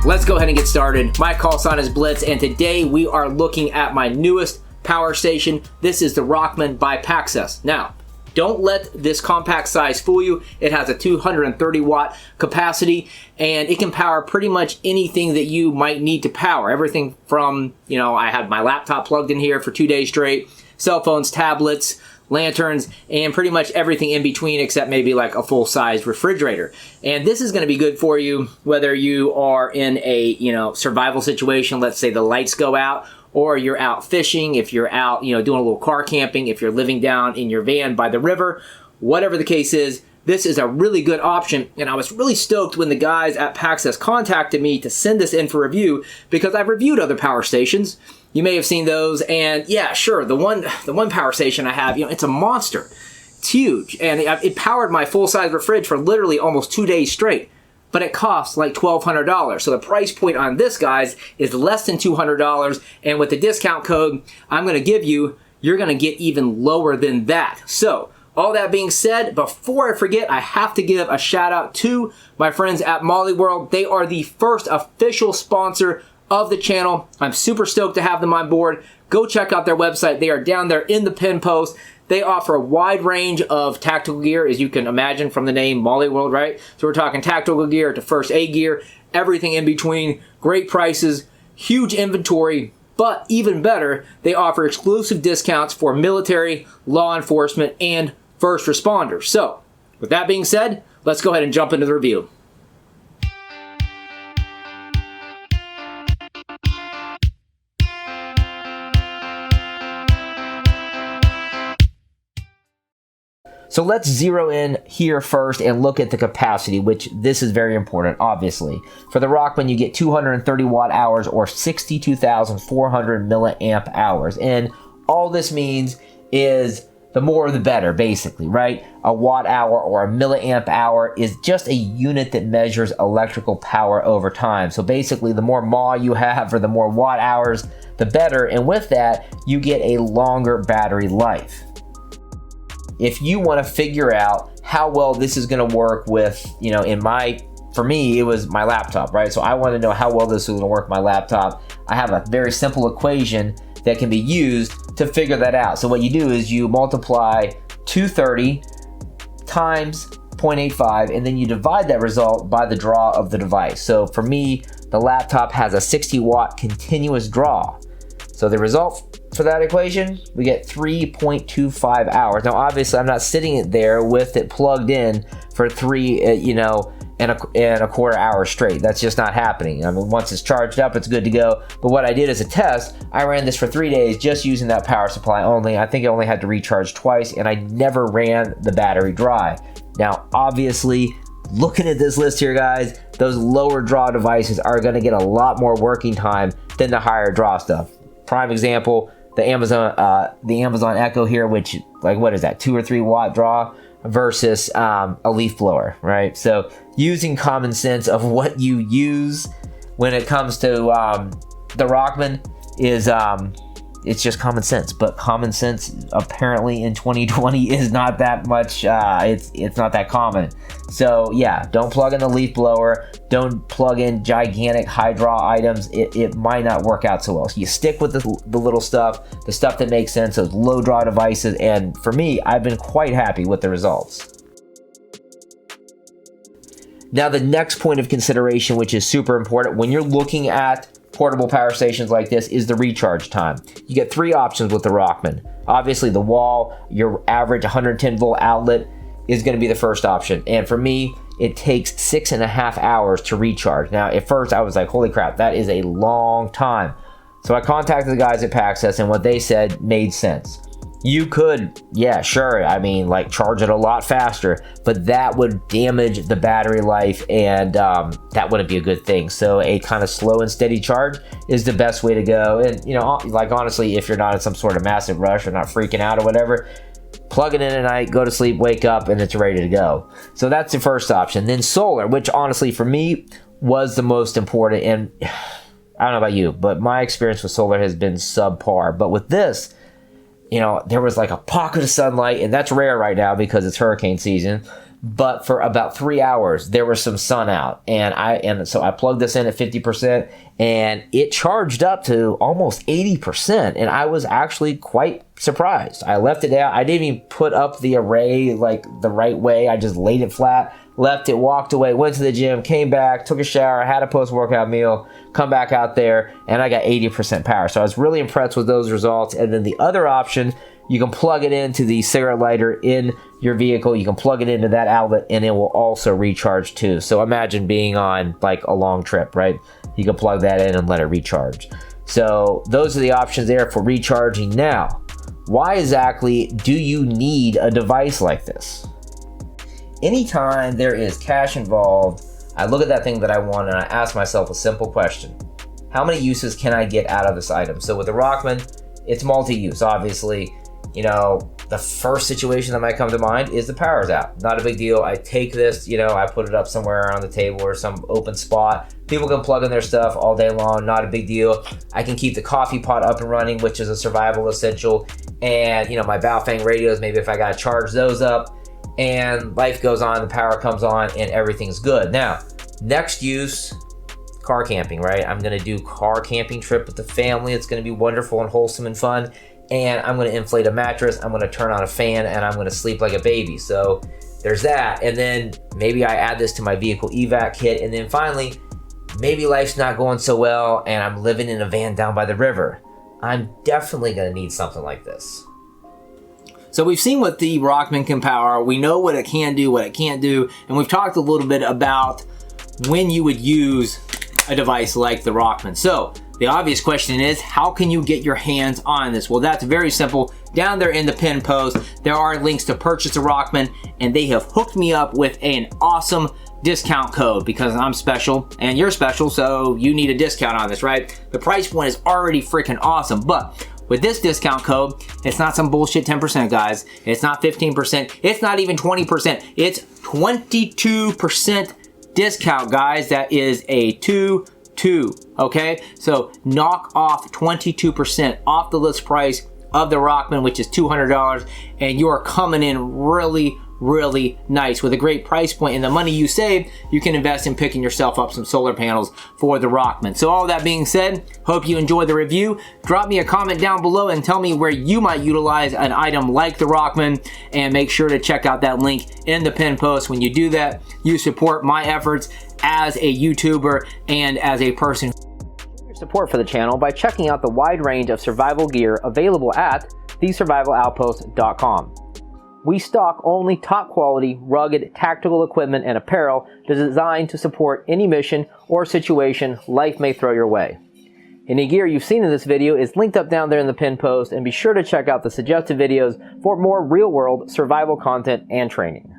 Let's go ahead and get started. My call sign is Blitz, and today we are looking at my newest power station. This is the Rockman by Paxcess. Now, don't let this compact size fool you. It has a 230 watt capacity, and it can power pretty much anything that you might need to power. Everything from, I have my laptop plugged in here for 2 days straight, cell phones, tablets, lanterns, and pretty much everything in between except maybe like a full-size refrigerator. And this is going to be good for you whether you are in a, survival situation. Let's say the lights go out, or you're out fishing, if you're out, doing a little car camping, if you're living down in your van by the river, whatever the case is, this is a really good option. And I was really stoked when the guys at Paxcess contacted me to send this in for review, because I've reviewed other power stations. You may have seen those, and yeah, sure, the one power station I have, it's a monster. It's huge, and it powered my full-size fridge for literally almost 2 days straight, but it costs like $1,200. So the price point on this, guys, is less than $200, and with the discount code I'm going to give you, you're going to get even lower than that. So, all that being said, before I forget, I have to give a shout out to my friends at Molly World. They are the first official sponsor of the channel. I'm super stoked to have them on board. Go check out their website. They are down there in the pin post. They offer a wide range of tactical gear, as you can imagine from the name Molly World, right? So we're talking tactical gear to first aid gear, everything in between, great prices, huge inventory, but even better, they offer exclusive discounts for military, law enforcement, and first responders. So, with that being said, let's go ahead and jump into the review. So let's zero in here first and look at the capacity, which this is very important, obviously. For the Rockman, you get 230 watt hours or 62,400 milliamp hours. And all this means is the more the better, basically, right? A watt hour or a milliamp hour is just a unit that measures electrical power over time. So basically, the more mAh you have or the more watt hours, the better. And with that, you get a longer battery life. If you want to figure out how well this is going to work with, for me, it was my laptop, right? So I want to know how well this is going to work with my laptop. I have a very simple equation that can be used to figure that out. So what you do is you multiply 230 times 0.85, and then you divide that result by the draw of the device. So for me, the laptop has a 60 watt continuous draw. So the result for that equation, we get 3.25 hours. Now, obviously, I'm not sitting there with it plugged in for and a quarter hour straight. That's just not happening. I mean, once it's charged up, it's good to go. But what I did as a test, I ran this for 3 days just using that power supply only. I think I only had to recharge twice, and I never ran the battery dry. Now, obviously, looking at this list here, guys, those lower draw devices are going to get a lot more working time than the higher draw stuff. Prime example, the Amazon Echo here, which, like, what is that, 2 or 3 watt draw versus a leaf blower, right? So using common sense of what you use when it comes to the Rockman is it's just common sense. But common sense apparently in 2020 is not that much. It's not that common. So yeah, don't plug in the leaf blower. Don't plug in gigantic high draw items. It might not work out so well. So you stick with the little stuff, the stuff that makes sense, those low draw devices. And for me, I've been quite happy with the results. Now, the next point of consideration, which is super important when you're looking at portable power stations like this, is the recharge time. You get 3 options with the Rockman. Obviously, the wall, your average 110 volt outlet is going to be the first option. And for me, it takes 6.5 hours to recharge. Now, at first, I was like, holy crap, that is a long time. So I contacted the guys at Paxcess, and what they said made sense. You could, yeah, sure, I mean, like, charge it a lot faster, but that would damage the battery life, and that wouldn't be a good thing. So a kind of slow and steady charge is the best way to go. And, like, honestly, if you're not in some sort of massive rush or not freaking out or whatever, plug it in at night, go to sleep, wake up, and it's ready to go. So that's the first option. Then solar, which honestly for me was the most important. And I don't know about you, but my experience with solar has been subpar. But with this, there was like a pocket of sunlight, and that's rare right now because it's hurricane season. but for about 3 hours there was some sun out, and so I plugged this in at 50%, and it charged up to almost 80%, and I was actually quite surprised. I left it out. I didn't even put up the array like the right way. I just laid it flat, left it, walked away, went to the gym, came back, took a shower, had a post-workout meal, come back out there, and I got 80% power. So I was really impressed with those results. And then the other option, you can plug it into the cigarette lighter in your vehicle. You can plug it into that outlet, and it will also recharge too. So imagine being on like a long trip, right? You can plug that in and let it recharge. So those are the options there for recharging. Now, why exactly do you need a device like this? Anytime there is cash involved, I look at that thing that I want and I ask myself a simple question. How many uses can I get out of this item? So with the Rockman, it's multi-use, obviously. You know, the first situation that might come to mind is the power's out. Not a big deal. I take this, you know, I put it up somewhere on the table or some open spot. People can plug in their stuff all day long, not a big deal. I can keep the coffee pot up and running, which is a survival essential. And, you know, my Baofeng radios, maybe if I gotta charge those up, and life goes on, the power comes on, and everything's good. Now, next use, car camping, right? I'm gonna do car camping trip with the family. It's gonna be wonderful and wholesome and fun. And I'm gonna inflate a mattress, I'm gonna turn on a fan, and I'm gonna sleep like a baby. So there's that. And then maybe I add this to my vehicle evac kit. And then finally, maybe life's not going so well and I'm living in a van down by the river. I'm definitely gonna need something like this. So we've seen what the Rockman can power. We know what it can do, what it can't do, and we've talked a little bit about when you would use a device like the Rockman. So the obvious question is, how can you get your hands on this? Well, that's very simple. Down there in the pin post, there are links to purchase a Rockman, and they have hooked me up with an awesome discount code because I'm special and you're special, so you need a discount on this, right? The price point is already freaking awesome, but with this discount code, it's not some bullshit 10%, guys. It's not 15%. It's not even 20%. It's 22% discount, guys. That is a 2, okay? So knock off 22% off the list price of the Rockman, which is $200, and you are coming in really, really nice with a great price point. And the money you save, you can invest in picking yourself up some solar panels for the Rockman. So all that being said, hope you enjoyed the review. Drop me a comment down below and tell me where you might utilize an item like the Rockman, and make sure to check out that link in the pin post. When you do that, you support my efforts as a YouTuber and as a person. Show your support for the channel by checking out the wide range of survival gear available at thesurvivaloutpost.com. We stock only top quality, rugged, tactical equipment and apparel designed to support any mission or situation life may throw your way. Any gear you've seen in this video is linked up down there in the pin post, and be sure to check out the suggested videos for more real-world survival content and training.